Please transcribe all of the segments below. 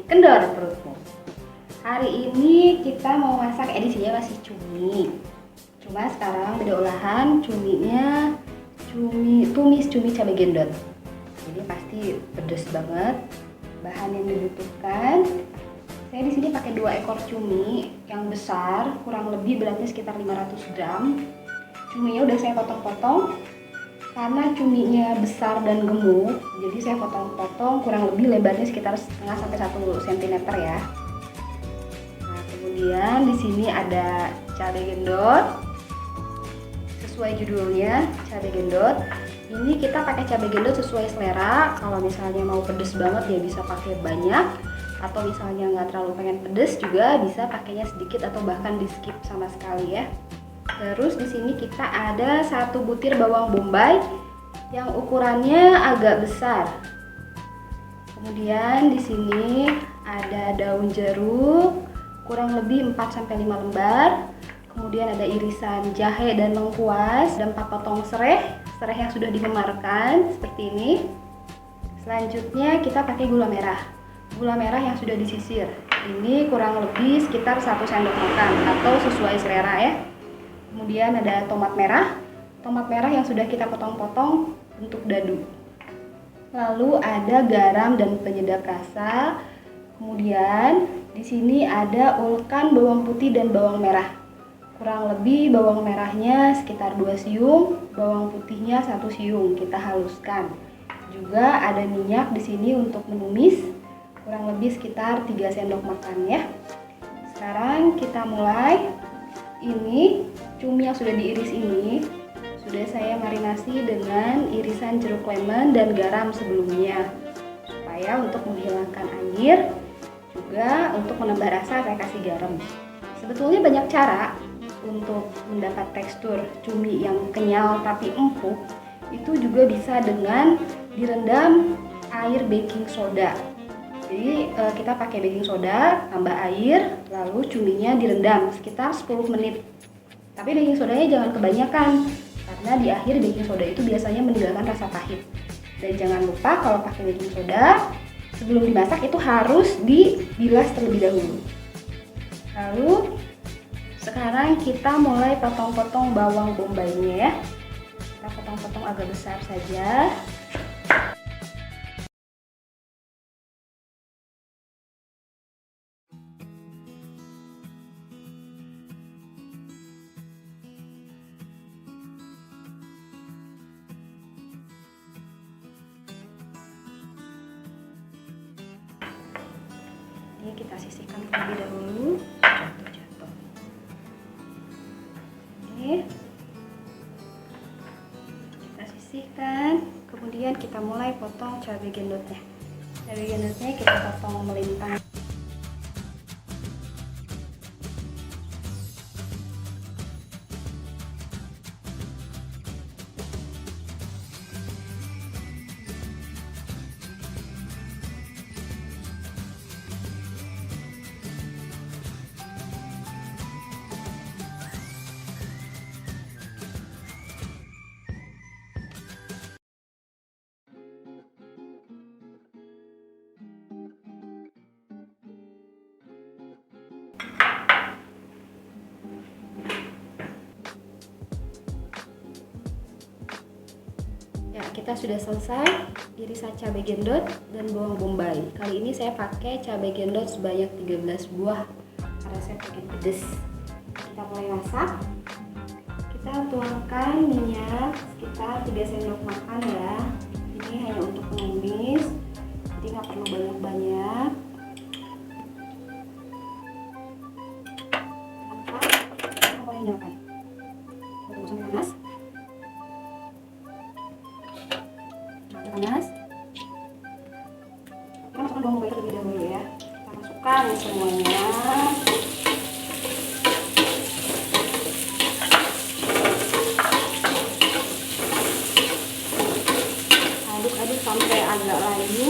kendor perutmu. Hari ini kita mau masak, edisinya masih cumi. Cuma sekarang beda olahan, cuminya tumis cumi cabai gendot. Jadi pasti pedes banget. Bahan yang dibutuhkan, saya di sini pakai 2 ekor cumi yang besar, kurang lebih beratnya sekitar 500 gram. Cuminya udah saya potong-potong. Karena cuminya besar dan gemuk, jadi saya potong-potong kurang lebih lebarnya sekitar setengah sampai 1 cm ya. Nah, kemudian di sini ada cabai gendot. Sesuai judulnya, cabai gendot. Ini kita pakai cabai gendot sesuai selera. Kalau misalnya mau pedes banget ya bisa pakai banyak, atau misalnya nggak terlalu pengen pedes juga bisa pakainya sedikit atau bahkan di skip sama sekali ya. Terus di sini kita ada 1 butir bawang bombay yang ukurannya agak besar. Kemudian di sini ada daun jeruk kurang lebih 4-5 lembar. Kemudian ada irisan jahe dan lengkuas dan 4 potong serai yang sudah dimemarkan seperti ini. Selanjutnya kita pakai gula merah. Gula merah yang sudah disisir. Ini kurang lebih sekitar 1 sendok makan atau sesuai selera ya. Kemudian ada tomat merah yang sudah kita potong-potong bentuk dadu. Lalu ada garam dan penyedap rasa. Kemudian di sini ada ulkan bawang putih dan bawang merah. Kurang lebih bawang merahnya sekitar 2 siung, bawang putihnya 1 siung. Kita haluskan. Juga ada minyak di sini untuk menumis. Kurang lebih sekitar 3 sendok makan ya. Sekarang kita mulai. Ini cumi yang sudah diiris ini sudah saya marinasi dengan irisan jeruk lemon dan garam sebelumnya, supaya untuk menghilangkan air, juga untuk menambah rasa saya kasih garam. Sebetulnya banyak cara untuk mendapat tekstur cumi yang kenyal tapi empuk. Itu juga bisa dengan direndam air baking soda. Jadi kita pakai baking soda, tambah air, lalu cuminya direndam sekitar 10 menit. Tapi baking sodanya jangan kebanyakan, karena di akhir baking soda itu biasanya meninggalkan rasa pahit. Dan jangan lupa kalau pakai baking soda, sebelum dimasak itu harus dibilas terlebih dahulu. Lalu sekarang kita mulai potong-potong bawang bombaynya ya. Kita potong-potong agak besar saja. Ini kita sisihkan terlebih dahulu. Jatuh. Ini kita sisihkan. Kemudian kita mulai potong cabai gendotnya. Cabai gendotnya kita potong melintang. Ya, kita sudah selesai irisan cabai gendot dan bawang bombay. Kali ini saya pakai cabai gendot sebanyak 13 buah karena saya pengen pedes. Kita mulai masak. Kita tuangkan minyak sekitar 3 sendok makan ya. Ini hanya untuk menumis, jadi nggak perlu banyak-banyak. Kita mulai nyalakan. Tunggu sampai panas. Panas. Kita masukkan bawang bombay terlebih dahulu ya. Kita masukkan semuanya. Aduk-aduk sampai agak layu.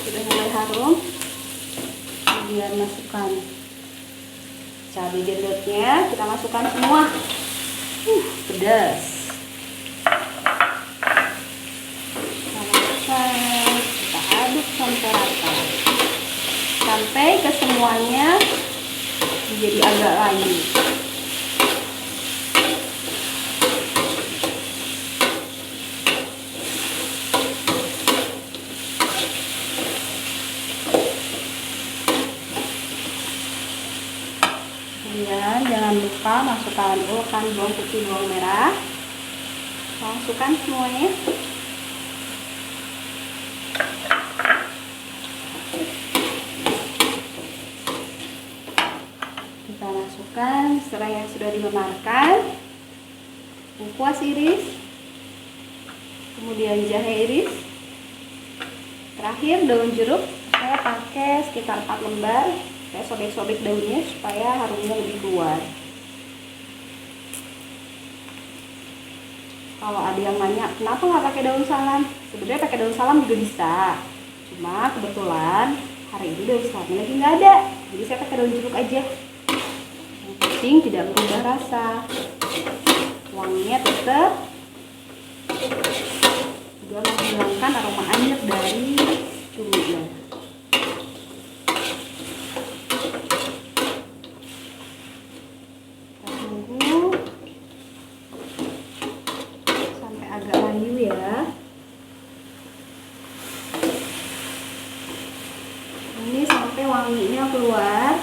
Sudah mulai harum. Kemudian masukkan Cabai gendotnya kita masukkan semua. Pedas. Kita masukkan, kita aduk sampai rata, sampai kesemuanya menjadi agak layu. Kemudian jangan lupa masukkan bawang putih, bawang merah. Masukkan semuanya. Kita masukkan serai yang sudah dimemarkan, lengkuas iris, kemudian jahe iris, terakhir daun jeruk. Saya pakai sekitar 4 lembar. Saya sobek-sobek daunnya supaya harumnya lebih keluar. Kalau ada yang nanya kenapa nggak pakai daun salam, sebenarnya pakai daun salam juga bisa, cuma kebetulan hari ini daun salamnya lagi nggak ada, jadi saya pakai daun jeruk aja. Yang penting tidak berubah rasa, wanginya tetap, juga menghilangkan aroma anyir dari cuminya. Agak layu ya. Ini sampai wanginya keluar.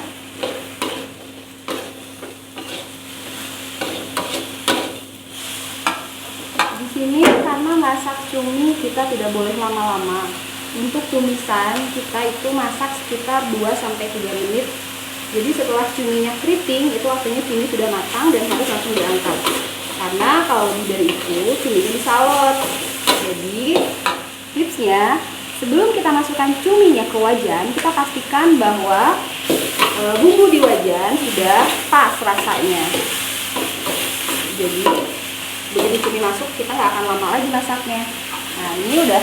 Di sini karena masak cumi kita tidak boleh lama-lama. Untuk tumisan kita itu masak sekitar 2-3 menit. Jadi setelah cuminya keriting itu artinya cumi sudah matang dan harus langsung diangkat. Karena kalau lebih dari itu cuminya bisa alot. Jadi tipsnya, sebelum kita masukkan cuminya ke wajan, kita pastikan bahwa bumbu di wajan sudah pas rasanya. Jadi begitu cumi masuk kita nggak akan lama lagi masaknya. Nah ini udah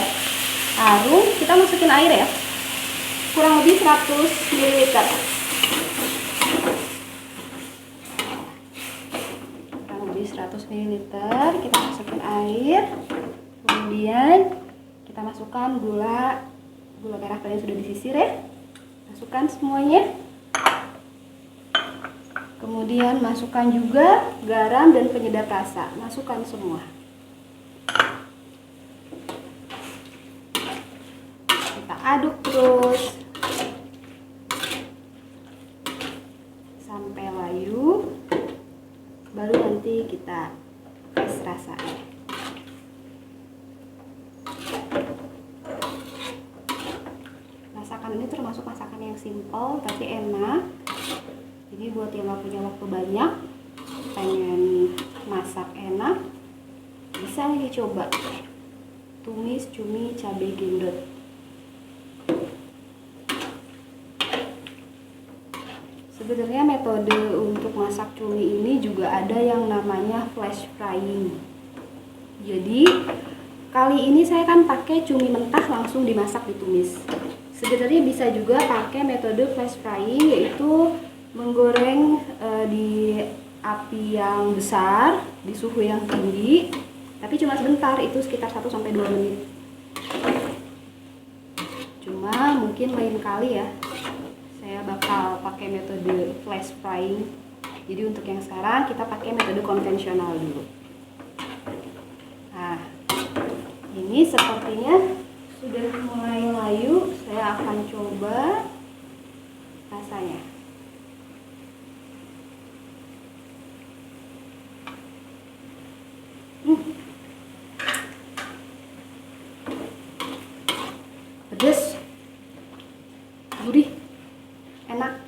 harum, kita masukin air ya, kurang lebih 100 ml. Kurang lebih 100 ml kita masukin air, kemudian kita masukkan gula merah kalian sudah disisir ya, masukkan semuanya. Kemudian masukkan juga garam dan penyedap rasa, masukkan semua. Kita aduk terus sampai layu, baru nanti kita tes rasanya. Masakan ini termasuk masakan yang simpel tapi enak. Jadi buat yang gak punya waktu banyak, pengen masak enak, bisa nih coba tumis cumi cabai gendot. Sebenarnya metode untuk masak cumi ini juga ada yang namanya flash frying. Jadi kali ini saya kan pakai cumi mentah langsung dimasak ditumis. Sebenarnya bisa juga pakai metode flash frying, yaitu menggoreng di api yang besar, di suhu yang tinggi, tapi cuma sebentar, itu sekitar 1-2 menit. Cuma mungkin lain kali ya saya bakal pakai metode flash frying. Jadi untuk yang sekarang kita pakai metode konvensional dulu. Nah, ini sepertinya sudah mulai layu. Saya akan coba rasanya. Pedas, gurih, enak.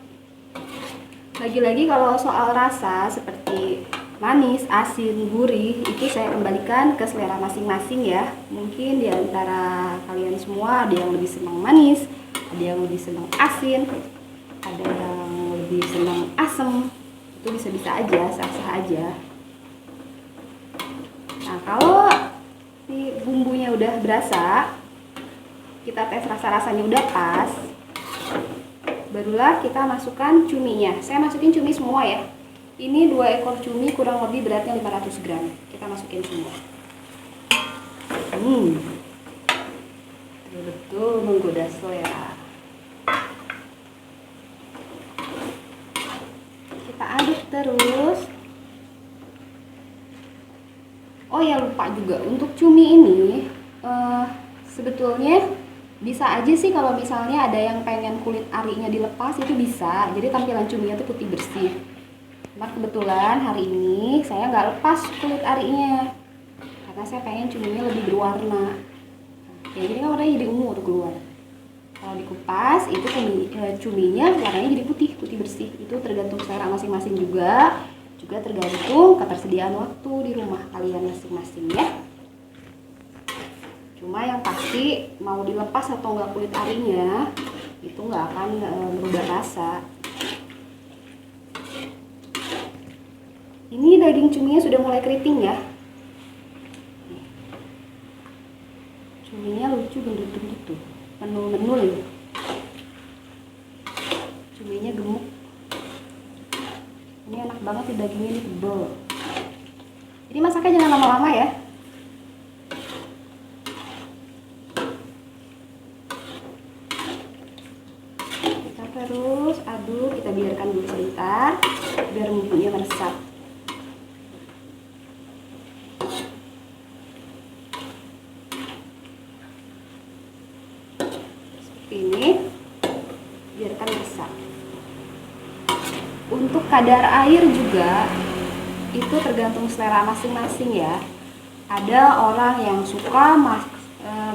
Lagi-lagi kalau soal rasa seperti manis, asin, gurih, itu saya kembalikan ke selera masing-masing ya. Mungkin di antara kalian semua ada yang lebih senang manis, ada yang lebih senang asin, ada yang lebih senang asam. Itu bisa-bisa aja, sah-sah aja. Nah, kalau si bumbunya udah berasa, kita tes rasa-rasanya udah pas, barulah kita masukkan cuminya. Saya masukin cumi semua ya. Ini 2 ekor cumi kurang lebih beratnya 500 gram. Kita masukin semua. Betul-betul menggoda selera. Kita aduk terus. Oh ya, lupa juga untuk cumi ini sebetulnya bisa aja sih kalau misalnya ada yang pengen kulit arinya dilepas, itu bisa. Jadi tampilan cuminya tuh putih bersih. Cuma kebetulan hari ini saya nggak lepas kulit arinya karena saya pengen cuminya lebih berwarna. Ya jadi kan warnanya jadi ungu tuh keluar. Kalau dikupas itu cuminya warnanya jadi putih bersih. Itu tergantung selera masing-masing juga tergantung ketersediaan waktu di rumah kalian masing-masing ya. Cuma yang pasti mau dilepas atau enggak kulit arinya itu nggak akan berubah rasa. Ini daging cuminya sudah mulai keriting ya. Cuminya lucu gendut-gendut tuh, menul-menul. Cuminya gemuk. Ini enak banget sih, dagingnya ini tebal. Jadi masaknya jangan lama-lama ya. Kita terus aduk, kita biarkan dulu sebentar biar bumbunya meresap. Seperti ini, biarkan meresap. Untuk kadar air juga itu tergantung selera masing-masing ya. Ada orang yang suka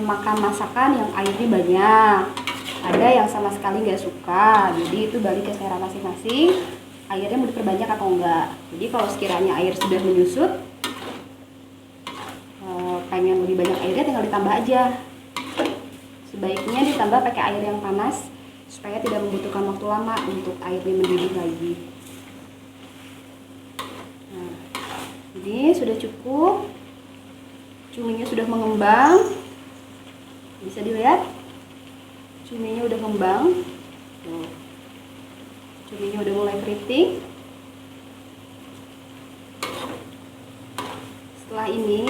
makan masakan yang airnya banyak, ada yang sama sekali nggak suka. Jadi itu balik ke selera masing-masing, airnya mau diperbanyak atau enggak. Jadi kalau sekiranya air sudah menyusut, pengen lebih banyak airnya tinggal ditambah aja. Sebaiknya ditambah pakai air yang panas supaya tidak membutuhkan waktu lama untuk airnya mendidih lagi. Nah, ini sudah cukup. Cuminya sudah mengembang. Bisa dilihat? Cuminya udah mengembang. Tuh. Cuminya udah mulai keriting. Setelah ini,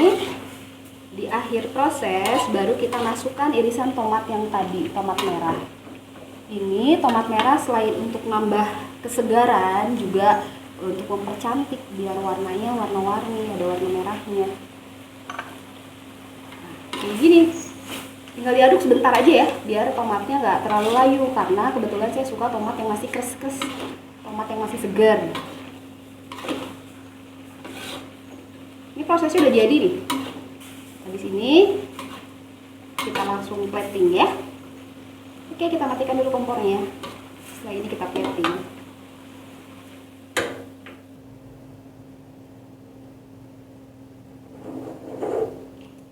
di akhir proses baru kita masukkan irisan tomat yang tadi, tomat merah. Ini tomat merah selain untuk nambah kesegaran juga untuk mempercantik biar warnanya warna-warni, ada warna merahnya. Nah, kayak gini. Tinggal diaduk sebentar aja ya, biar tomatnya nggak terlalu layu karena kebetulan saya suka tomat yang masih kres-kres, tomat yang masih segar. Ini prosesnya udah jadi nih. Habis ini kita langsung plating ya. Oke, kita matikan dulu kompornya. Setelah ini kita plating.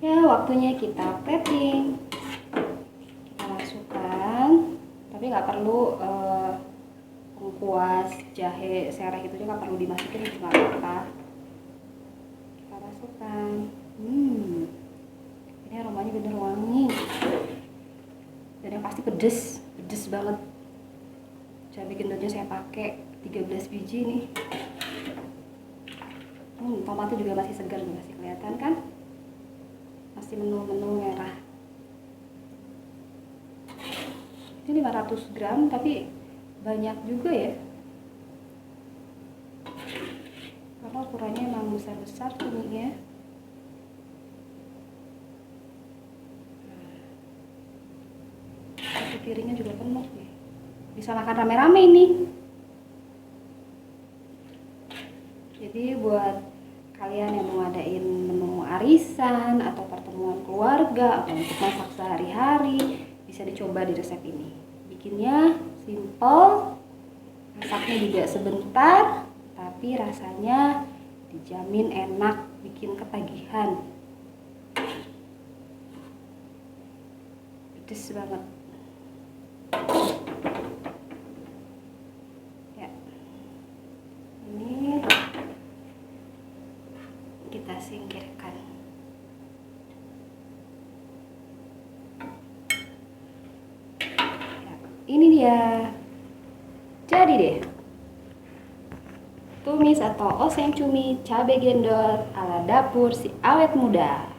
Ya, waktunya kita plating. Kita masukkan, tapi nggak perlu lengkuas, jahe, sereh itu juga nggak perlu dimasukin, itu nggak apa-apa. Kita masukkan. Ini aromanya bener wangi. Dan yang pasti pedes banget. Cabai gendotnya saya pakai 13 biji nih. Tomatnya juga masih segar, masih kelihatan kan? Masih menul-menul merah. Ini 500 gram tapi banyak juga ya. Karena ukurannya emang besar-besar cuminya. Piringnya juga penuh nih. Bisa makan rame-rame ini. Jadi buat kalian yang mau ngadain menu arisan atau pertemuan keluarga atau untuk masak sehari-hari, bisa dicoba di resep ini. Bikinnya simple, masaknya juga sebentar, tapi rasanya dijamin enak, bikin ketagihan. Pedes banget. Ya, ini kita singkirkan. Ya, ini dia Jadi deh, tumis atau oseng cumi cabai gendol ala dapur si awet muda.